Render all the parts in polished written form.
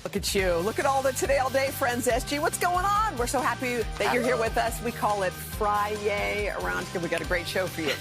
Look at you. Look at all the Today All Day friends, SG. What's going on? We're so happy that you're here with us. We call it Friday around here. We got a great show for you.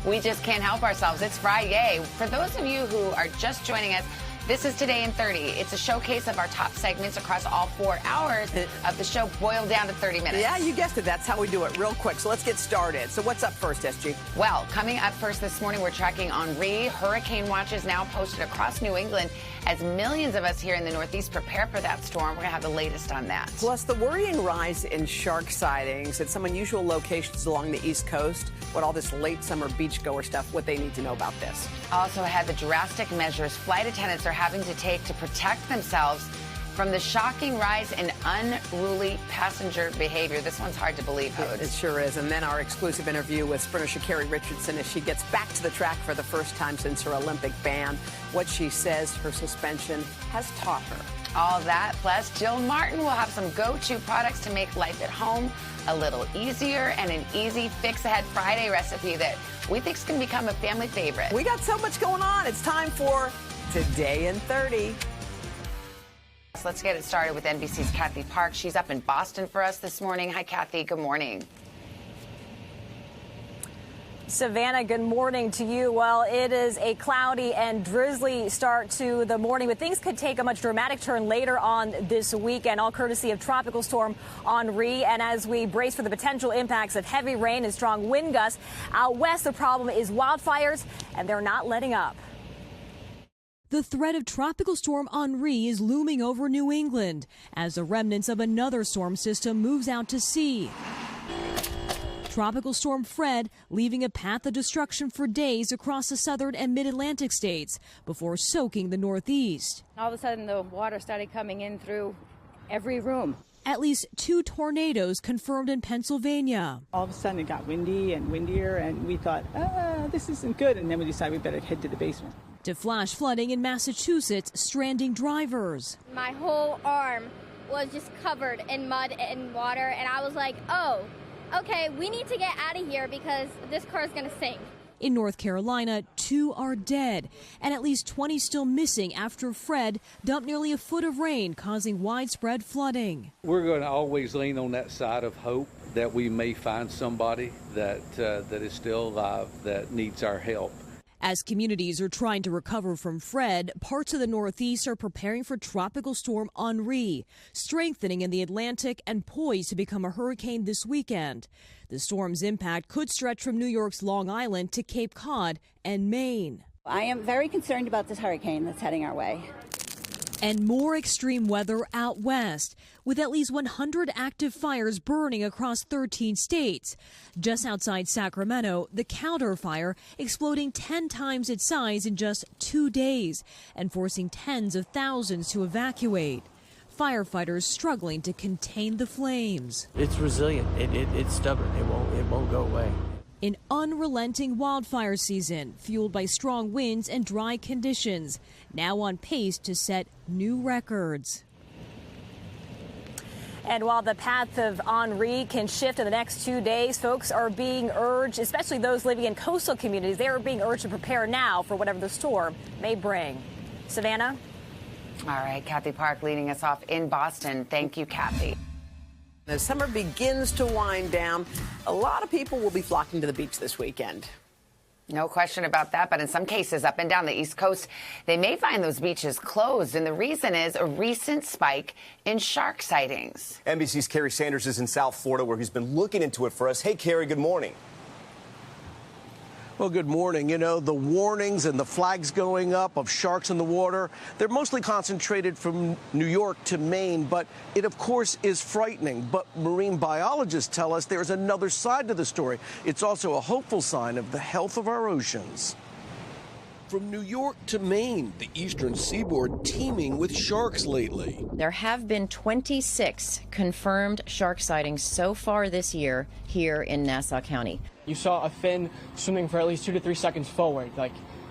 We just can't help ourselves. It's Friday. For those of you who are just joining us, this is Today in 30. It's a showcase of our top segments across all 4 hours of the show, boiled down to 30 minutes. Yeah, you guessed it. That's how we do it real quick. So let's get started. So what's up first, SG? Well, coming up first this morning, we're tracking Henri. Hurricane watches now posted across New England as millions of us here in the Northeast prepare for that storm. We're going to have the latest on that. Plus, the worrying rise in shark sightings at some unusual locations along the East Coast. What all this late summer beachgoer stuff, what they need to know about this. Also ahead, the drastic measures flight attendants are having to take to protect themselves from the shocking rise in unruly passenger behavior. This one's hard to believe, Hoda. It sure is. And then our exclusive interview with sprinter Sha'carri Richardson as she gets back to the track for the first time since her Olympic ban. What she says her suspension has taught her. All that, plus Jill Martin will have some go-to products to make life at home a little easier, and an easy Fix-Ahead Friday recipe that we think is going to become a family favorite. We got so much going on. It's time for Today in 30. So let's get it started with NBC's Kathy Park. She's up in Boston for us this morning. Hi, Kathy. Good morning. Savannah, good morning to you. Well, it is a cloudy and drizzly start to the morning, but things could take a much dramatic turn later on this weekend, all courtesy of Tropical Storm Henri. And as we brace for the potential impacts of heavy rain and strong wind gusts out west, the problem is wildfires, and they're not letting up. The threat of Tropical Storm Henri is looming over New England as the remnants of another storm system moves out to sea. Tropical Storm Fred leaving a path of destruction for days across the southern and mid-Atlantic states before soaking the Northeast. All of a sudden, the water started coming in through every room. At least 2 tornadoes confirmed in Pennsylvania. All of a sudden, it got windy and windier, and we thought, this isn't good. And then we decided we better head to the basement. To flash flooding in Massachusetts, stranding drivers. My whole arm was just covered in mud and water, and I was like, oh, okay, we need to get out of here because this car is going to sink. In North Carolina, 2 are dead, and at least 20 still missing after Fred dumped nearly a foot of rain, causing widespread flooding. We're going to always lean on that side of hope that we may find somebody that is still alive that needs our help. As communities are trying to recover from Fred, parts of the Northeast are preparing for Tropical Storm Henri, strengthening in the Atlantic and poised to become a hurricane this weekend. The storm's impact could stretch from New York's Long Island to Cape Cod and Maine. I am very concerned about this hurricane that's heading our way. And more extreme weather out west, with at least 100 active fires burning across 13 states. Just outside Sacramento, the counter fire exploding 10 times its size in just 2 days and forcing tens of thousands to evacuate. Firefighters struggling to contain the flames. It's resilient. It's stubborn. It won't go away. An unrelenting wildfire season fueled by strong winds and dry conditions, now on pace to set new records. And while the path of Henri can shift in the next 2 days, folks are being urged, especially those living in coastal communities, they are being urged to prepare now for whatever the storm may bring. Savannah? All right, Kathy Park leading us off in Boston. Thank you, Kathy. As summer begins to wind down, a lot of people will be flocking to the beach this weekend. No question about that, but in some cases up and down the East Coast, they may find those beaches closed, and the reason is a recent spike in shark sightings. NBC's Kerry Sanders is in South Florida, where he's been looking into it for us. Hey, Kerry, good morning. Well, good morning. You know, the warnings and the flags going up of sharks in the water, they're mostly concentrated from New York to Maine, but it, of course, is frightening. But marine biologists tell us there's another side to the story. It's also a hopeful sign of the health of our oceans. From New York to Maine, the eastern seaboard teeming with sharks lately. There have been 26 confirmed shark sightings so far this year here in Nassau County. You saw a fin swimming for at least 2 to 3 seconds forward.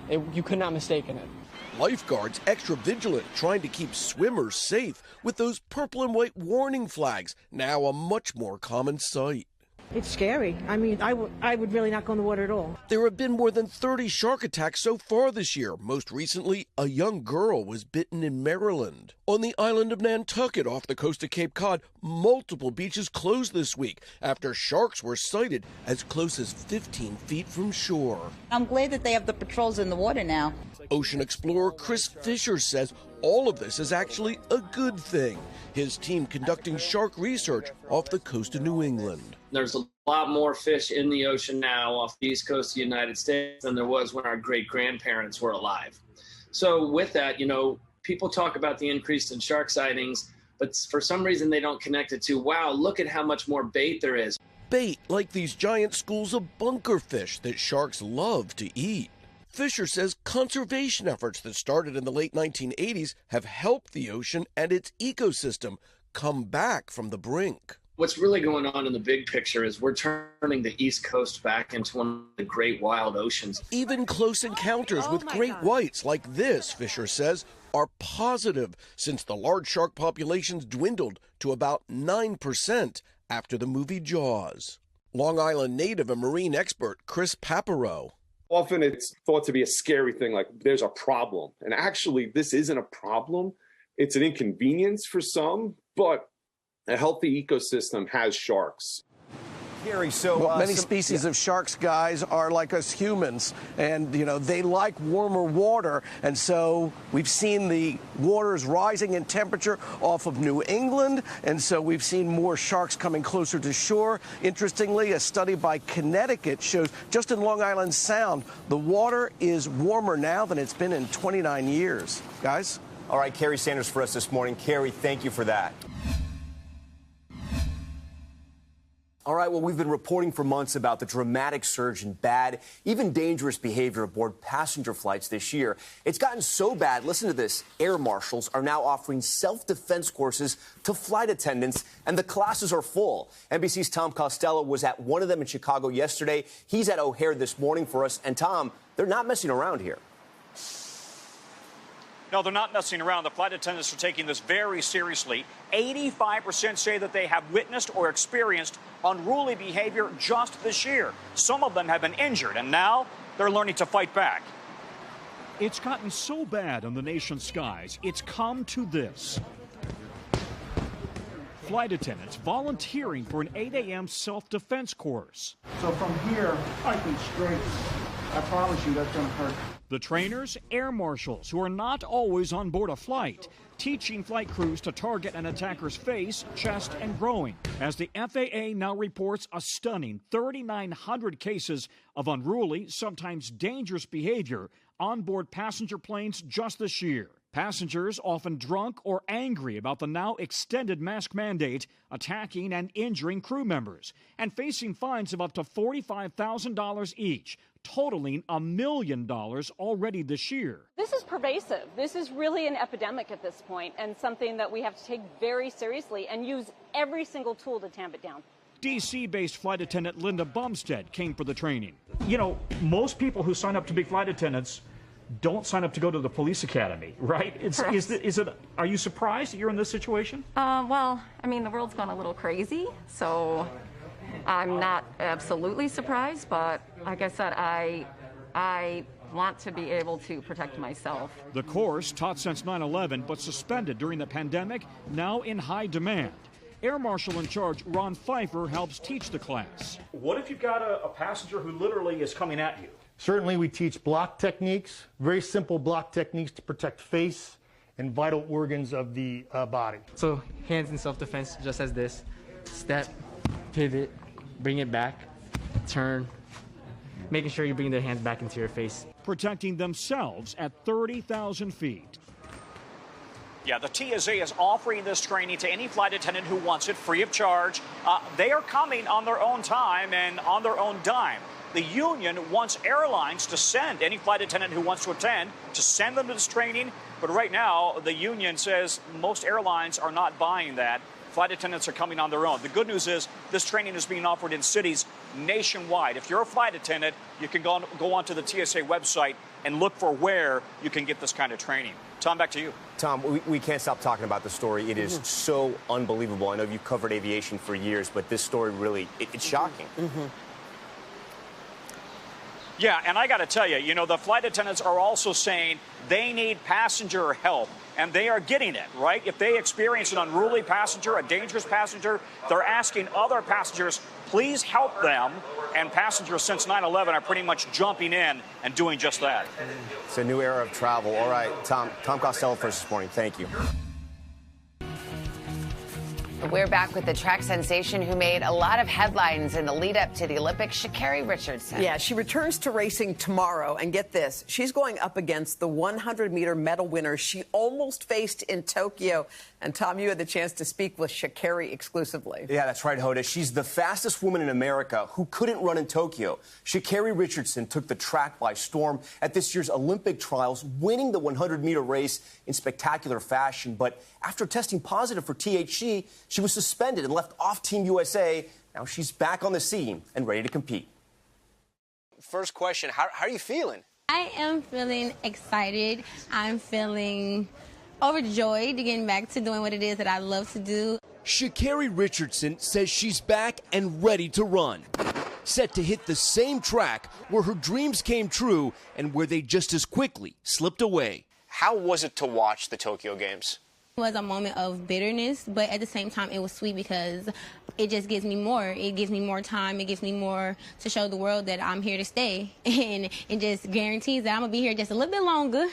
You could not mistake it. Lifeguards extra vigilant, trying to keep swimmers safe with those purple and white warning flags, now a much more common sight. It's scary. I mean, I would really not go in the water at all. There have been more than 30 shark attacks so far this year. Most recently, a young girl was bitten in Maryland. On the island of Nantucket off the coast of Cape Cod, multiple beaches closed this week after sharks were sighted as close as 15 feet from shore. I'm glad that they have the patrols in the water now. Ocean explorer Chris Fisher says all of this is actually a good thing. His team conducting shark research off the coast of New England. There's a lot more fish in the ocean now off the east coast of the United States than there was when our great-grandparents were alive. So with that, people talk about the increase in shark sightings, but for some reason they don't connect it to, wow, look at how much more bait there is. Bait like these giant schools of bunkerfish that sharks love to eat. Fisher says conservation efforts that started in the late 1980s have helped the ocean and its ecosystem come back from the brink. What's really going on in the big picture is we're turning the East Coast back into one of the great wild oceans. Even close encounters with great whites like this, Fisher says, are positive since the large shark populations dwindled to about 9% after the movie Jaws. Long Island native and marine expert Chris Paparo. Often it's thought to be a scary thing, like there's a problem. And actually, this isn't a problem. It's an inconvenience for some, but a healthy ecosystem has sharks. Gary, so many species of sharks, guys, are like us humans, and they like warmer water, and so we've seen the waters rising in temperature off of New England, and so we've seen more sharks coming closer to shore. Interestingly, a study by Connecticut shows just in Long Island Sound, the water is warmer now than it's been in 29 years. Guys? All right, Carrie Sanders for us this morning. Carrie, thank you for that. All right, well, we've been reporting for months about the dramatic surge in bad, even dangerous behavior aboard passenger flights this year. It's gotten so bad, listen to this, air marshals are now offering self-defense courses to flight attendants, and the classes are full. NBC's Tom Costello was at one of them in Chicago yesterday. He's at O'Hare this morning for us. And Tom, they're not messing around here. No, they're not messing around. The flight attendants are taking this very seriously. 85% say that they have witnessed or experienced unruly behavior just this year. Some of them have been injured, and now they're learning to fight back. It's gotten so bad on the nation's skies, it's come to this. Flight attendants volunteering for an 8 a.m. self-defense course. So from here, I can straight. I promise you that's going to hurt. The trainers, air marshals, who are not always on board a flight, teaching flight crews to target an attacker's face, chest, and groin. As the FAA now reports a stunning 3,900 cases of unruly, sometimes dangerous behavior on board passenger planes just this year. Passengers, often drunk or angry about the now extended mask mandate, attacking and injuring crew members, and facing fines of up to $45,000 each, totaling $1 million already this year. This is pervasive. This is really an epidemic at this point, and something that we have to take very seriously and use every single tool to tamp it down. D.C.-based flight attendant Linda Bumstead came for the training. Most people who sign up to be flight attendants don't sign up to go to the police academy, right? Are you surprised that you're in this situation? Well, I mean, the world's gone a little crazy, so I'm not absolutely surprised, but like I said, I want to be able to protect myself. The course, taught since 9/11 but suspended during the pandemic, now in high demand. Air Marshal in charge Ron Pfeiffer helps teach the class. What if you've got a passenger who literally is coming at you? Certainly we teach block techniques, very simple block techniques to protect face and vital organs of the body. So hands in self-defense, just as this. Step, pivot, bring it back, turn, making sure you bring their hands back into your face. Protecting themselves at 30,000 feet. Yeah, the TSA is offering this training to any flight attendant who wants it free of charge. They are coming on their own time and on their own dime. The union wants airlines to send any flight attendant who wants to attend, to send them to this training. But right now, the union says most airlines are not buying that. Flight attendants are coming on their own. The good news is this training is being offered in cities nationwide. If you're a flight attendant, you can go onto the TSA website and look for where you can get this kind of training. Tom, back to you. Tom, we can't stop talking about the story. It is so unbelievable. I know you've covered aviation for years, but this story really, it's shocking. Yeah, and I got to tell you, you know, the flight attendants are also saying they need passenger help, and they are getting it, right? If they experience an unruly passenger, a dangerous passenger, they're asking other passengers, please help them. And passengers since 9/11 are pretty much jumping in and doing just that. It's a new era of travel. All right, Tom Costello for us this morning. Thank you. We're back with the track sensation who made a lot of headlines in the lead up to the Olympics, Sha'carri Richardson. Yeah, she returns to racing tomorrow. And get this, she's going up against the 100-meter medal winner she almost faced in Tokyo. And, Tom, you had the chance to speak with Sha'carri exclusively. Yeah, that's right, Hoda. She's the fastest woman in America who couldn't run in Tokyo. Sha'carri Richardson took the track by storm at this year's Olympic trials, winning the 100-meter race in spectacular fashion. But after testing positive for THC, she was suspended and left off Team USA. Now she's back on the scene and ready to compete. First question, how are you feeling? I am feeling excited. I'm feeling overjoyed getting back to doing what it is that I love to do. Sha'carri Richardson says she's back and ready to run. Set to hit the same track where her dreams came true and where they just as quickly slipped away. How was it to watch the Tokyo Games? It was a moment of bitterness, but at the same time, it was sweet because it just gives me more. It gives me more time. It gives me more to show the world that I'm here to stay. And it just guarantees that I'm going to be here just a little bit longer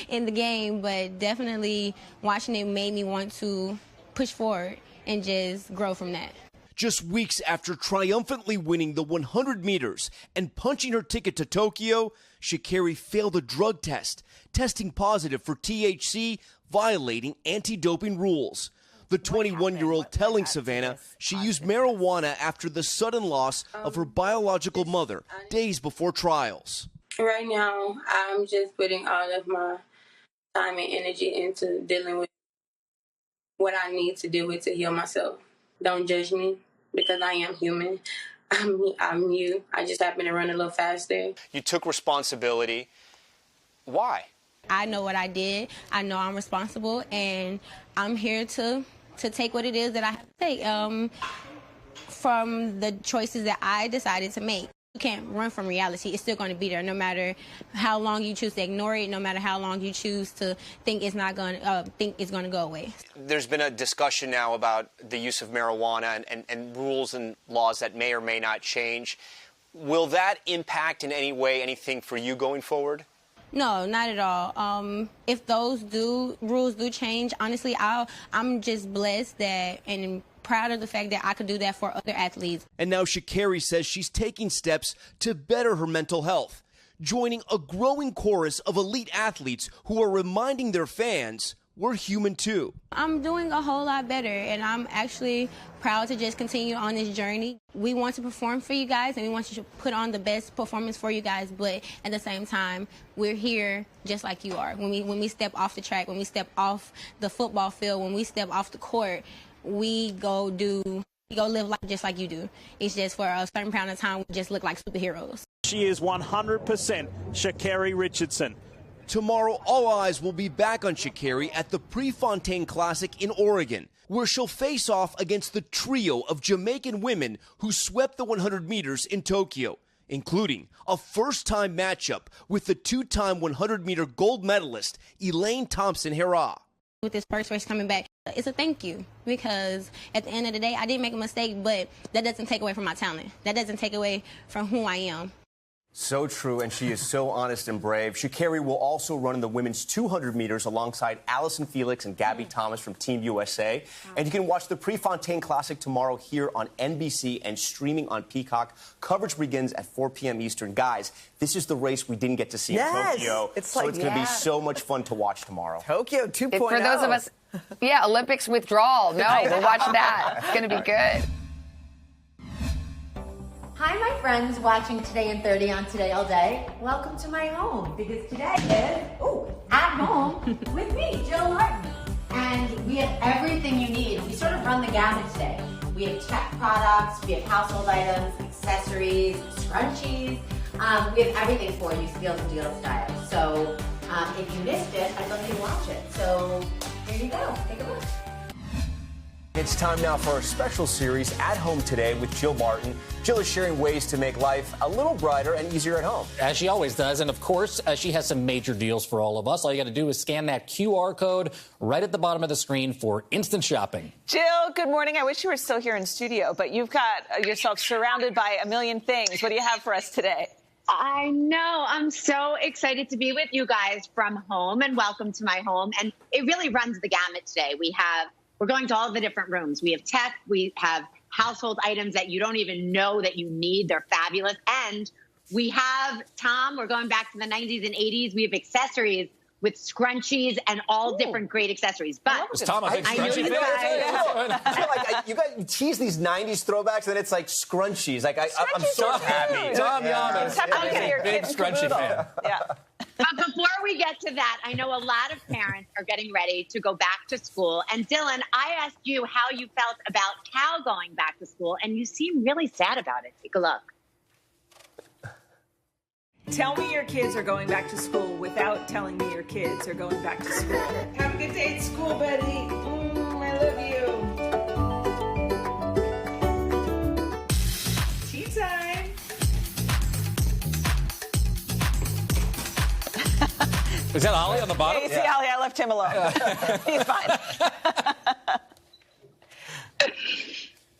in the game. But definitely watching it made me want to push forward and just grow from that. Just weeks after triumphantly winning the 100 meters and punching her ticket to Tokyo, Sha'carri failed a drug test, testing positive for THC, violating anti-doping rules. The 21-year-old telling Savannah she used marijuana after the sudden loss of her biological mother days before trials. Right now, I'm just putting all of my time and energy into dealing with what I need to deal with to heal myself. Don't judge me because I am human. I'm you. I just happen to run a little faster. You took responsibility. Why? I know what I did. I know I'm responsible, and I'm here to take what it is that I have to take from the choices that I decided to make. You can't run from reality. It's still going to be there, no matter how long you choose to ignore it, no matter how long you choose to think it's not going to go away. There's been a discussion now about the use of marijuana and rules and laws that may or may not change. Will that impact in any way anything for you going forward? No, not at all. If those rules do change, honestly, I'm just blessed that and proud of the fact that I could do that for other athletes. And now Sha'carri says she's taking steps to better her mental health, joining a growing chorus of elite athletes who are reminding their fans we're human too. I'm doing a whole lot better, and I'm actually proud to just continue on this journey. We want to perform for you guys, and we want you to put on the best performance for you guys, but at the same time, we're here just like you are. When we step off the track, when we step off the football field, when we step off the court, we go live life just like you do. It's just for a certain amount of time, we just look like superheroes. She is 100% Sha'carri Richardson. Tomorrow, all eyes will be back on Sha'carri at the Prefontaine Classic in Oregon, where she'll face off against the trio of Jamaican women who swept the 100 meters in Tokyo, including a first-time matchup with the two-time 100-meter gold medalist Elaine Thompson-Herah. With this first race coming back, it's a thank you, because at the end of the day, I did make a mistake, but that doesn't take away from my talent. That doesn't take away from who I am. So true, and she is so honest and brave. Sha'carri will also run in the women's 200 meters alongside Allison Felix and Gabby Thomas from Team USA. And you can watch the Prefontaine Classic tomorrow here on NBC and streaming on Peacock. Coverage begins at 4 p.m. Eastern. Guys, this is the race we didn't get to see in Tokyo. It's going to be so much fun to watch tomorrow. Tokyo 2.0. For those of us, Olympics withdrawal. No, we'll watch that. It's going to be good. Hi, my friends watching Today in 30 on Today All Day. Welcome to my home, because today is, at home with me, Jill Martin. And we have everything you need. We sort of run the gamut today. We have tech products, we have household items, accessories, scrunchies. We have everything for you, Steals and Deals style. So If you missed it, I'd love you to watch it. So here you go. Take a look. It's time now for our special series, At Home Today, with Jill Martin. Jill is sharing ways to make life a little brighter and easier at home. As she always does. And, of course, she has some major deals for all of us. All you got to do is scan that QR code right at the bottom of the screen for instant shopping. Jill, good morning. I wish you were still here in studio, but you've got yourself surrounded by a million things. What do you have for us today? I know. I'm so excited to be with you guys from home, and welcome to my home. And it really runs the gamut today. We're going to all the different rooms. We have tech. We have household items that you don't even know that you need. They're fabulous. And we have, Tom, we're going back to the 90s and 80s. We have accessories with scrunchies and all different great accessories. But is Tom a big scrunchie fan? You guys tease these 90s throwbacks, and then it's like scrunchies. Like I'm so happy. Tom Llamas is a big scrunchie fan. Yeah. But before we get to that, I know a lot of parents are getting ready to go back to school. And Dylan, I asked you how you felt about Cal going back to school, and you seem really sad about it. Take a look. Tell me your kids are going back to school without telling me your kids are going back to school. Have a good day at school, buddy. I love you. Tea time. Is that Ollie on the bottom? Hey, see, Ollie, I left him alone. He's fine.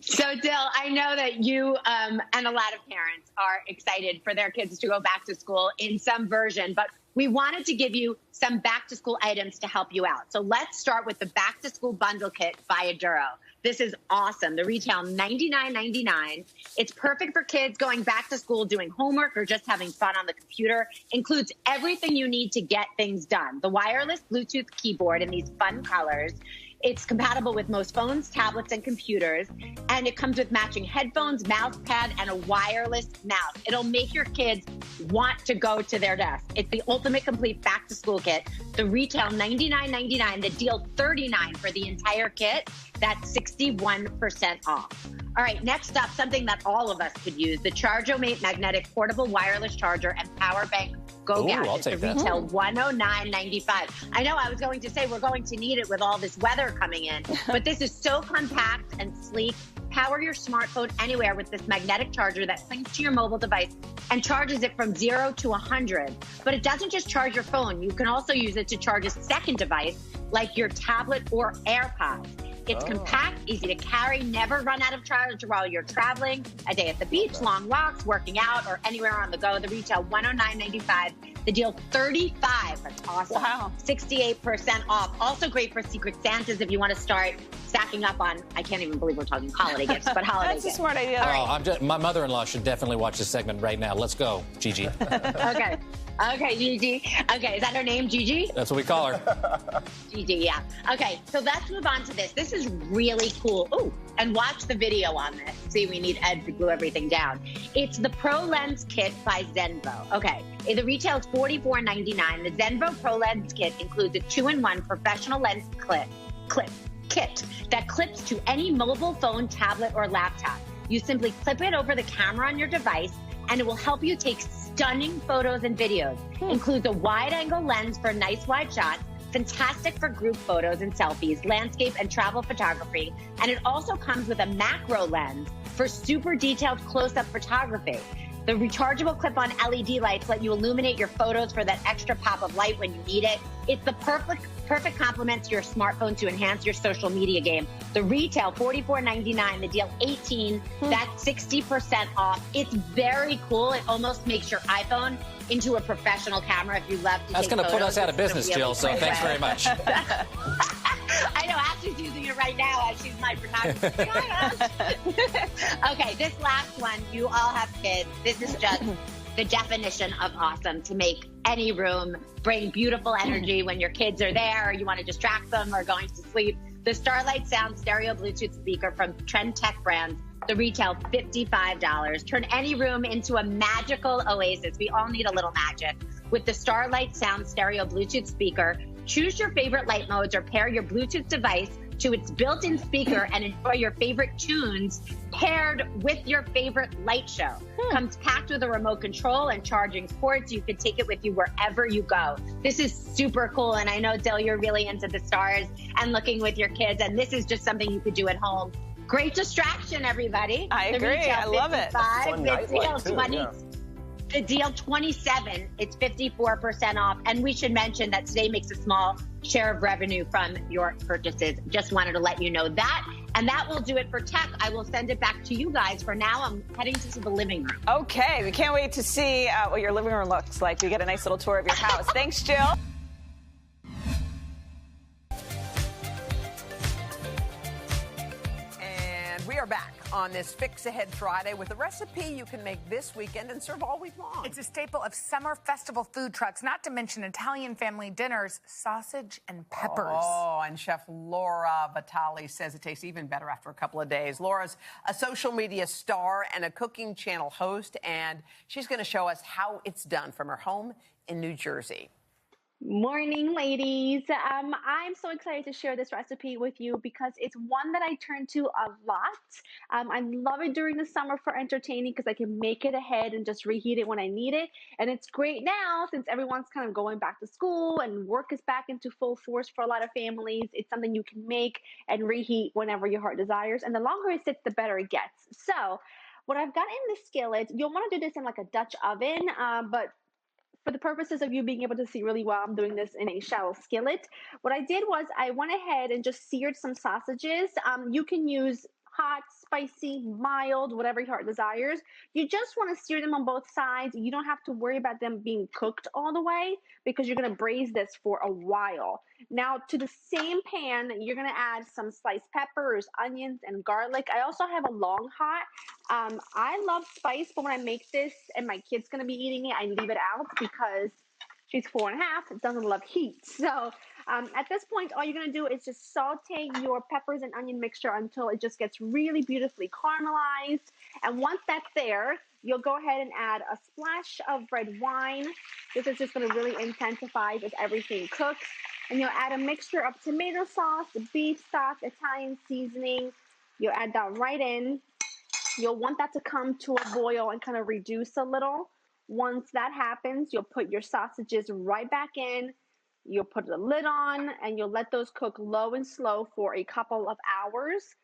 So, Dill, I know that you and a lot of parents are excited for their kids to go back to school in some version, but we wanted to give you some back-to-school items to help you out. So let's start with the back-to-school bundle kit by Aduro. This is awesome. The retail $99.99. It's perfect for kids going back to school, doing homework, or just having fun on the computer. Includes everything you need to get things done. The wireless Bluetooth keyboard in these fun colors. It's compatible with most phones, tablets, and computers. And it comes with matching headphones, mouse pad, and a wireless mouse. It'll make your kids want to go to their desk. It's the ultimate complete back-to-school kit. The retail $99.99. The deal $39 for the entire kit. That's 61% off. All right, next up, something that all of us could use, the Charge-O-Mate magnetic portable wireless charger and power bank Go Gadget. I'll take the that. retail $109.95. I know I was going to say we're going to need it with all this weather coming in, but this is so compact and sleek. Power your smartphone anywhere with this magnetic charger that clinks to your mobile device and charges it from 0 to 100. But it doesn't just charge your phone. You can also use it to charge a second device like your tablet or AirPods. It's compact, easy to carry, never run out of charge while you're traveling, a day at the beach, long walks, working out, or anywhere on the go. The retail $109.95. The deal $35. That's awesome. Wow. 68% off. Also great for Secret Santas if you want to start stacking up on, I can't even believe we're talking holiday gifts, but holiday That's gifts. a smart idea. My mother-in-law should definitely watch this segment right now. Let's go, Gigi. Okay, Gigi. Okay, is that her name, Gigi? That's what we call her. Gigi, yeah. Okay, so let's move on to this. This is really cool. Ooh, and watch the video on this. See, we need Ed to glue everything down. It's the Pro Lens Kit by Zenvo. Okay, the retail is $44.99. The Zenvo Pro Lens Kit includes a 2-in-1 professional lens kit that clips to any mobile phone, tablet, or laptop. You simply clip it over the camera on your device, and it will help you take stunning photos and videos. Includes a wide-angle lens for nice wide shots, fantastic for group photos and selfies, landscape and travel photography, and it also comes with a macro lens for super detailed close-up photography. The rechargeable clip-on LED lights let you illuminate your photos for that extra pop of light when you need it. It's the perfect complement to your smartphone to enhance your social media game. The retail, $44.99. The deal, $18. That's 60% off. It's very cool. It almost makes your iPhone into a professional camera if you love to That's take going to put photos. us out of business, Jill, so thanks very much. I know, Ashley's using it right now as she's my photographer. Okay, this last one, you all have kids. This is just the definition of awesome, to make any room bring beautiful energy when your kids are there or you want to distract them or going to sleep. The Starlight Sound stereo Bluetooth speaker from Trend Tech Brands. The retail, $55. Turn any room into a magical oasis. We all need a little magic. With the Starlight Sound stereo Bluetooth speaker, choose your favorite light modes or pair your Bluetooth device to its built-in speaker and enjoy your favorite tunes paired with your favorite light show. Comes packed with a remote control and charging ports. You can take it with you wherever you go. This is super cool, and I know, Dill, you're really into the stars and looking with your kids, and this is just something you could do at home. Great distraction, everybody. I agree. I love it. The deal 27, it's 54% off. And we should mention that today makes a small share of revenue from your purchases. Just wanted to let you know that. And that will do it for tech. I will send it back to you guys. For now, I'm heading to the living room. Okay, we can't wait to see what your living room looks like. We get a nice little tour of your house. Thanks, Jill. We are back on this Fix Ahead Friday with a recipe you can make this weekend and serve all week long. It's a staple of summer festival food trucks, not to mention Italian family dinners, sausage and peppers. Oh, and Chef Laura Vitale says it tastes even better after a couple of days. Laura's a social media star and a cooking channel host, and she's going to show us how it's done from her home in New Jersey. Morning, ladies. I'm so excited to share this recipe with you because it's one that I turn to a lot. I love it during the summer for entertaining because I can make it ahead and just reheat it when I need it. And it's great now since everyone's kind of going back to school and work is back into full force for a lot of families. It's something you can make and reheat whenever your heart desires. And the longer it sits, the better it gets. So what I've got in the skillet, you'll want to do this in like a Dutch oven, but for the purposes of you being able to see really well, I'm doing this in a shallow skillet. What I did was I went ahead and just seared some sausages. You can use hot, spicy, mild, whatever your heart desires. You just want to sear them on both sides. You don't have to worry about them being cooked all the way because you're going to braise this for a while. Now, to the same pan, you're going to add some sliced peppers, onions, and garlic. I also have a long hot. I love spice, but when I make this and my kid's going to be eating it, I leave it out because she's 4.5, doesn't love heat. So at this point, all you're going to do is just saute your peppers and onion mixture until it just gets really beautifully caramelized. And once that's there, you'll go ahead and add a splash of red wine. This is just going to really intensify as everything cooks. And you'll add a mixture of tomato sauce, beef stock, Italian seasoning. You'll add that right in. You'll want that to come to a boil and kind of reduce a little. Once that happens, you'll put your sausages right back in. You'll put the lid on and you'll let those cook low and slow for a couple of hours.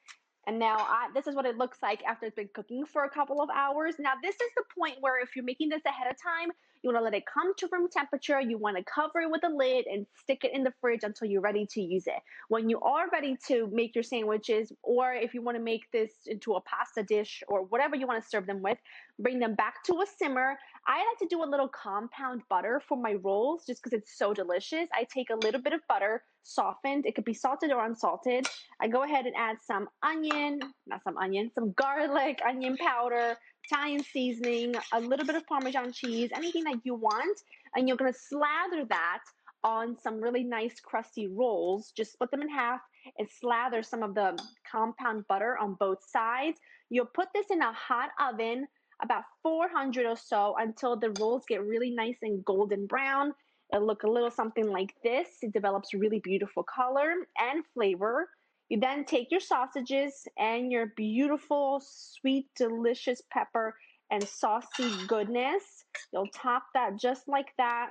And now this is what it looks like after it's been cooking for a couple of hours. Now, this is the point where if you're making this ahead of time, you want to let it come to room temperature. You want to cover it with a lid and stick it in the fridge until you're ready to use it. When you are ready to make your sandwiches, or if you want to make this into a pasta dish or whatever you want to serve them with, bring them back to a simmer. I like to do a little compound butter for my rolls just because it's so delicious. I take a little bit of butter, softened. It could be salted or unsalted. I go ahead and add some garlic, onion powder, Italian seasoning, a little bit of Parmesan cheese, anything that you want. And you're going to slather that on some really nice crusty rolls. Just split them in half and slather some of the compound butter on both sides. You'll put this in a hot oven, about 400 or so, until the rolls get really nice and golden brown. It'll look a little something like this. It develops really beautiful color and flavor. You then take your sausages and your beautiful, sweet, delicious pepper and saucy goodness. You'll top that just like that.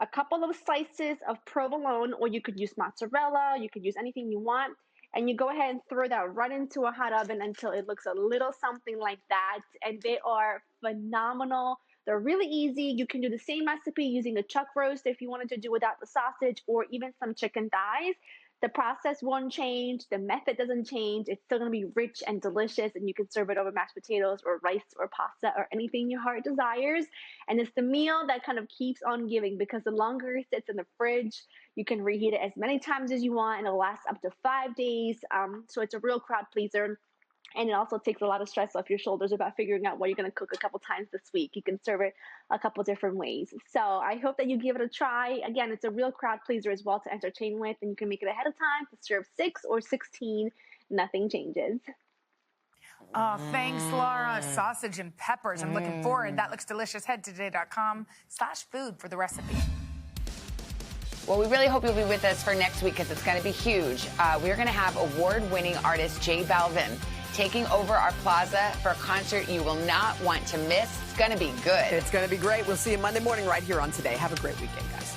A couple of slices of provolone, or you could use mozzarella. You could use anything you want. And you go ahead and throw that right into a hot oven until it looks a little something like that. And they are phenomenal. They're really easy. You can do the same recipe using a chuck roast if you wanted to do without the sausage, or even some chicken thighs. The process won't change. The method doesn't change. It's still going to be rich and delicious, and you can serve it over mashed potatoes or rice or pasta or anything your heart desires. And it's the meal that kind of keeps on giving, because the longer it sits in the fridge, you can reheat it as many times as you want, and it'll last up to 5 days. So it's a real crowd pleaser. And it also takes a lot of stress off your shoulders about figuring out what you're going to cook a couple times this week. You can serve it a couple different ways. So I hope that you give it a try. Again, it's a real crowd pleaser as well to entertain with, and you can make it ahead of time to serve 6 or 16. Nothing changes. Oh, thanks, Laura. Sausage and peppers. I'm looking forward. That looks delicious. Head to today.com/food for the recipe. Well, we really hope you'll be with us for next week because it's going to be huge. We're going to have award-winning artist J Balvin taking over our plaza for a concert you will not want to miss. It's going to be good. It's going to be great. We'll see you Monday morning right here on Today. Have a great weekend, guys.